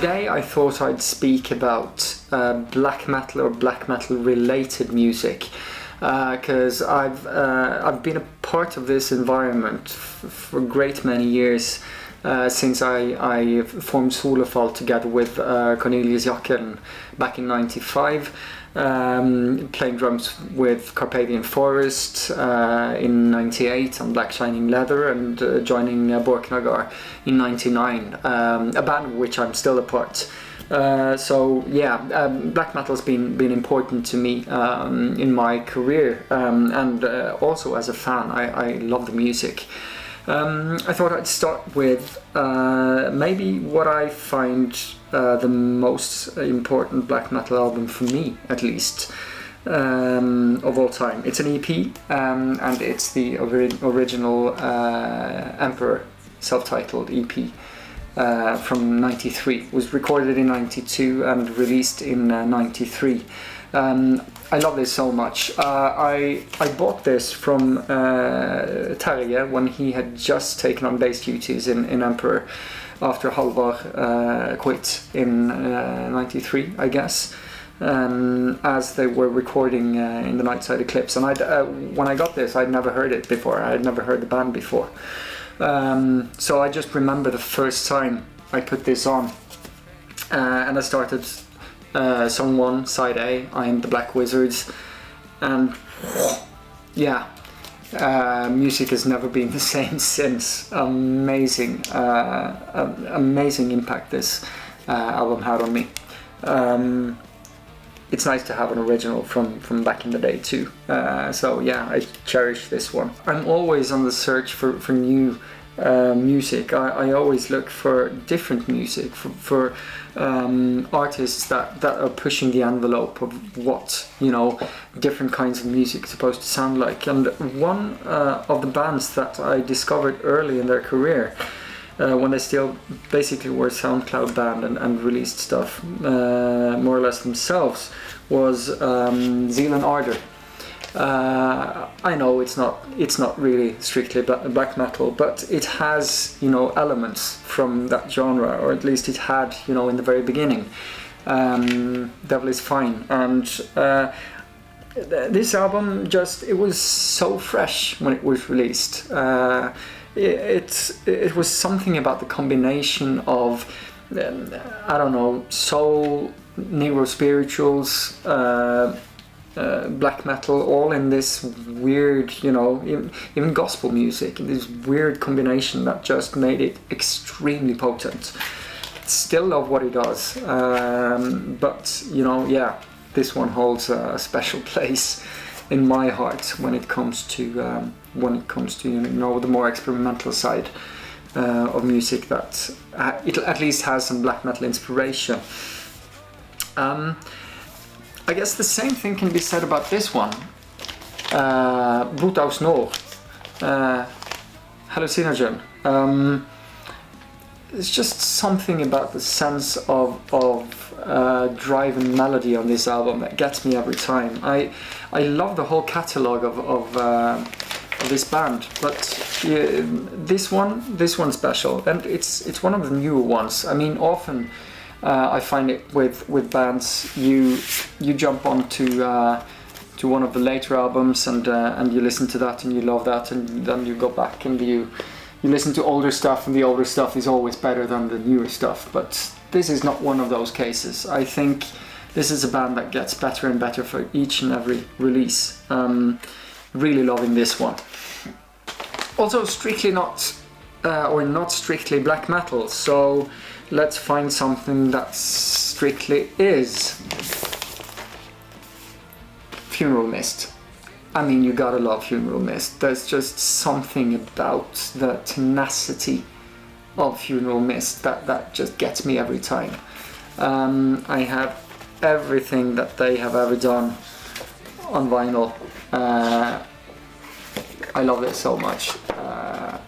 today I thought I'd speak about black metal or black metal related music, because I've been a part of this environment for a great many years, since I formed Solefall together with Cornelius Jacken back in '95. Playing drums with Carpathian Forest in '98 on Black Shining Leather, and joining Borknagar in '99, a band of which I'm still a part. Black metal's been important to me in my career, and also as a fan. I love the music. I thought I'd start with maybe what I find the most important black metal album for me, at least, of all time. It's an EP, and it's the original Emperor self-titled EP from '93. It was recorded in '92 and released in '93. I love this so much. I bought this from Terje when he had just taken on bass duties in Emperor after Halvar quit in '93, I guess, as they were recording in the Nightside Eclipse. And when I got this, I'd never heard it before. I'd never heard the band before. So I just remember the first time I put this on, and I started Song 1, Side A, I Am the Black Wizards, and yeah, music has never been the same since. Amazing impact this album had on me. It's nice to have an original from back in the day too. So yeah, I cherish this one. I'm always on the search for new music. I always look for different music, for artists that are pushing the envelope of what, different kinds of music is supposed to sound like. And one of the bands that I discovered early in their career, when they still basically were a SoundCloud band and released stuff more or less themselves, was Zealand Ardor. I know it's not really strictly black metal, but it has elements from that genre, or at least it had in the very beginning. Devil Is Fine, and this album it was so fresh when it was released. It was something about the combination of soul, negro spirituals, black metal, all in this weird, even gospel music, in this weird combination that just made it extremely potent. Still love what he does, but this one holds a special place in my heart when it comes to the more experimental side of music that it at least has some black metal inspiration. I guess the same thing can be said about this one, Bloed aus Noor, Hallucinogen. It's just something about the sense of drive and melody on this album that gets me every time. I love the whole catalogue of this band, but this one's special, and it's one of the newer ones. I mean, often I find it with bands, you jump onto to one of the later albums and you listen to that and you love that, and then you go back and you listen to older stuff, and the older stuff is always better than the newer stuff. But this is not one of those cases. I think this is a band that gets better and better for each and every release. Really loving this one. Also strictly not strictly black metal, so let's find something that strictly is. Funeral Mist. I mean, you gotta love Funeral Mist. There's just something about the tenacity of Funeral Mist that just gets me every time. I have everything that they have ever done on vinyl. I love it so much.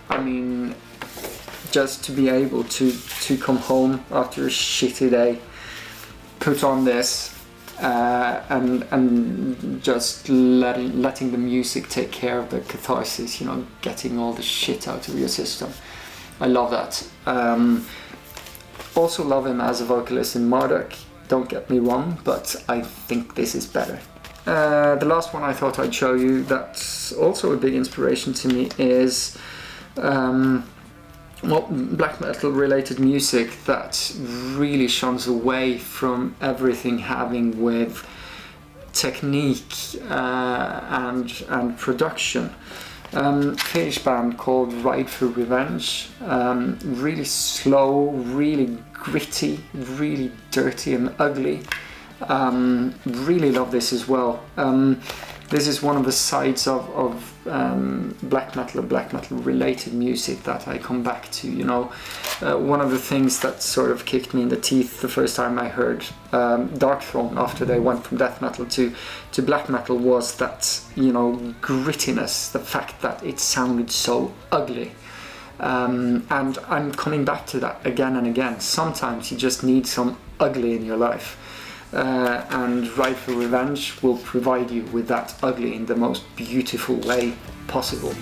I mean, just to be able to come home after a shitty day, put on this, and just letting the music take care of the catharsis, getting all the shit out of your system. I love that. also love him as a vocalist in Marduk, don't get me wrong, but I think this is better. The last one I thought I'd show you that's also a big inspiration to me is black metal related music that really shuns away from everything having with technique and production. Finnish band called Ride for Revenge. Really slow, really gritty, really dirty and ugly. Really love this as well. This is one of the sides of black metal related music that I come back to. You know, one of the things that sort of kicked me in the teeth the first time I heard Darkthrone after they went from death metal to black metal was that, you know, grittiness, the fact that it sounded so ugly. And I'm coming back to that again and again. Sometimes you just need some ugly in your life. And Ride for Revenge will provide you with that ugly in the most beautiful way possible.